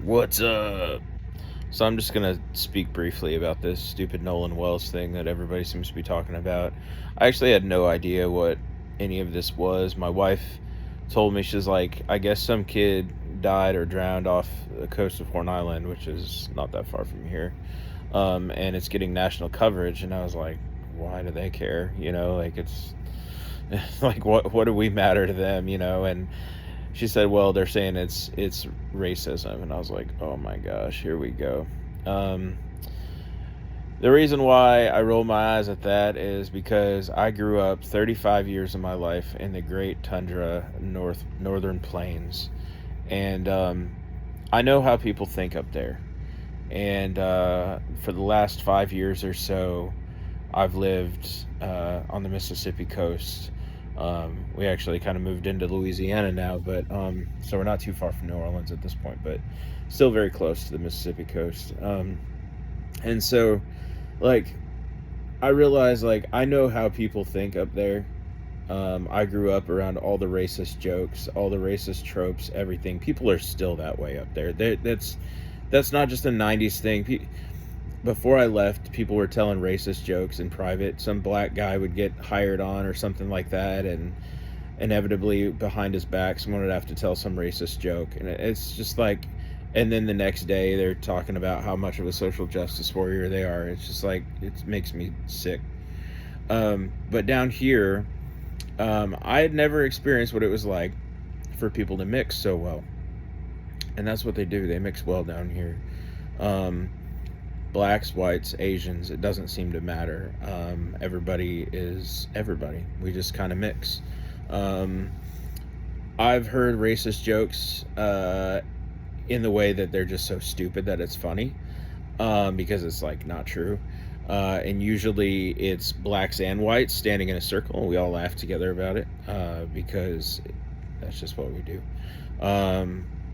What's up? So I'm just gonna speak briefly about this stupid Nolan Wells thing that everybody seems to be talking about. I actually had no idea what any of this was. My wife told me, she's like, I guess some kid died or drowned off the coast of Horn Island, which is not that far from here. And it's getting national coverage, and I was like, why do they care? Like it's like what do we matter to them? And she said, well, they're saying it's racism, and I was like, oh my gosh, here we go. Um, the reason why I roll my eyes at that is because I grew up 35 years of my life in the Great Tundra Northern Plains, and I know how people think up there. And for the last 5 years or so, I've lived on the Mississippi coast. We actually kind of moved into Louisiana now, but so we're not too far from New Orleans at this point, but still very close to the Mississippi coast. And so, like, I realize, like, I know how people think up there. I grew up around all the racist jokes, all the racist tropes, everything. People are still that way up there. That's not just a '90s thing. Before I left, people were telling racist jokes in private. Some black guy would get hired on or something like that, and inevitably behind his back, someone would have to tell some racist joke. And it's just like, and then the next day they're talking about how much of a social justice warrior they are. It's just like, it makes me sick. But down here, I had never experienced what it was like for people to mix so well. And that's what they do. They mix well down here. Blacks, whites, Asians, it doesn't seem to matter. Everybody is everybody. We just kind of mix. I've heard racist jokes in the way that they're just so stupid that it's funny, because it's like not true. And usually it's blacks and whites standing in a circle, and we all laugh together about it, because that's just what we do.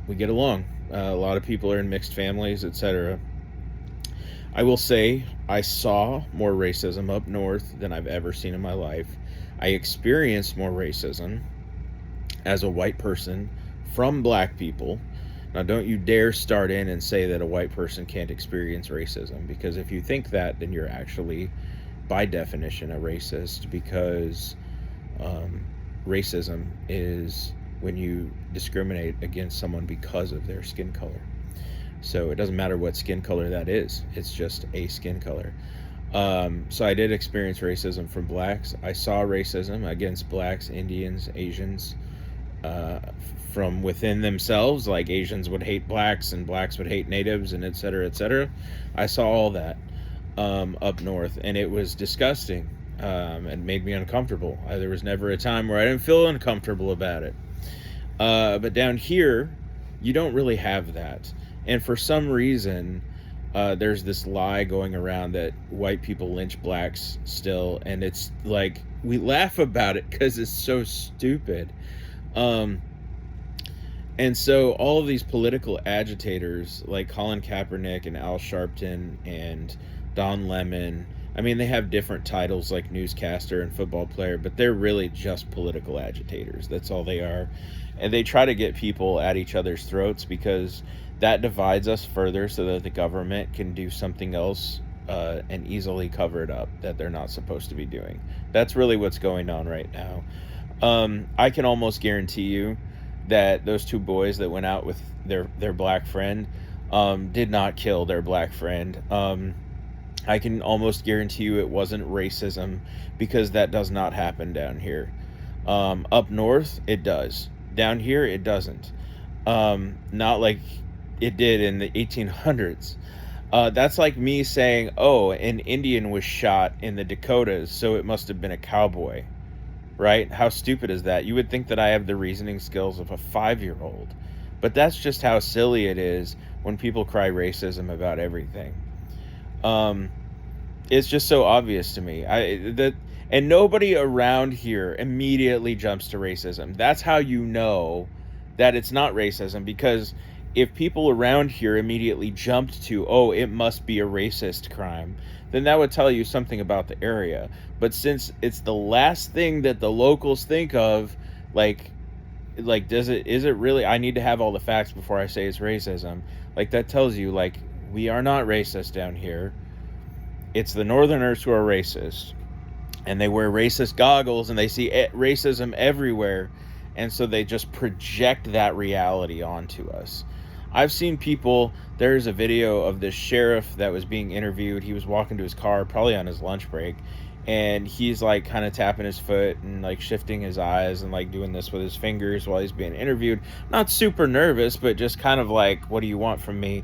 We get along. A lot of people are in mixed families, etc. I will say I saw more racism up north than I've ever seen in my life. I experienced more racism as a white person from black people. Now, don't you dare start in and say that a white person can't experience racism, because if you think that, then you're actually, by definition, a racist, because racism is when you discriminate against someone because of their skin color. So it doesn't matter what skin color that is. It's just a skin color. So I did experience racism from blacks. I saw racism against blacks, Indians, Asians, from within themselves. Like Asians would hate blacks and blacks would hate natives, and et cetera, et cetera. I saw all that up north, and it was disgusting, and made me uncomfortable. There was never a time where I didn't feel uncomfortable about it. But down here, you don't really have that. And for some reason, there's this lie going around that white people lynch blacks still, and it's like, we laugh about it because it's so stupid. And so all of these political agitators like Colin Kaepernick and Al Sharpton and Don Lemon, I mean, they have different titles like newscaster and football player, but they're really just political agitators. That's all they are. And they try to get people at each other's throats, because that divides us further so that the government can do something else and easily cover it up that they're not supposed to be doing. That's really what's going on right now. I can almost guarantee you that those two boys that went out with their black friend did not kill their black friend. I can almost guarantee you it wasn't racism, because that does not happen down here. Up north, it does. Down here, it doesn't. Not like it did in the 1800s. That's like me saying, oh, an Indian was shot in the Dakotas, so it must have been a cowboy, right? How stupid is that? You would think that I have the reasoning skills of a 5-year-old, but that's just how silly it is when people cry racism about everything. It's just so obvious to me. And nobody around here immediately jumps to racism. That's how you know that it's not racism, because if people around here immediately jumped to, oh, it must be a racist crime, then that would tell you something about the area. But since it's the last thing that the locals think of, like, Like, is it really, I need to have all the facts before I say it's racism. Like, that tells you, like, we are not racist down here. It's the Northerners who are racist, and they wear racist goggles, and they see racism everywhere, and so they just project that reality onto us. I've seen people, there's a video of this sheriff that was being interviewed. He was walking to his car, probably on his lunch break, and he's like kind of tapping his foot and like shifting his eyes and like doing this with his fingers while he's being interviewed. Not super nervous, but just kind of like, what do you want from me?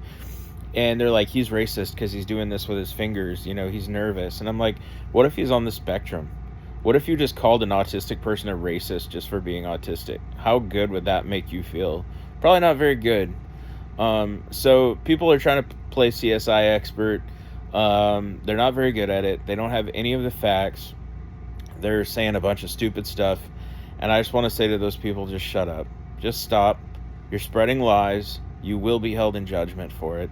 And they're like, he's racist because he's doing this with his fingers, he's nervous. And I'm like, what if he's on the spectrum? What if you just called an autistic person a racist just for being autistic? How good would that make you feel? Probably not very good. So people are trying to play CSI expert. They're not very good at it. They don't have any of the facts. They're saying a bunch of stupid stuff. And I just want to say to those people, just shut up. Just stop. You're spreading lies. You will be held in judgment for it.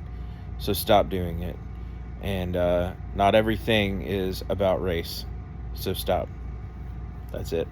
So stop doing it. And not everything is about race. So stop. That's it.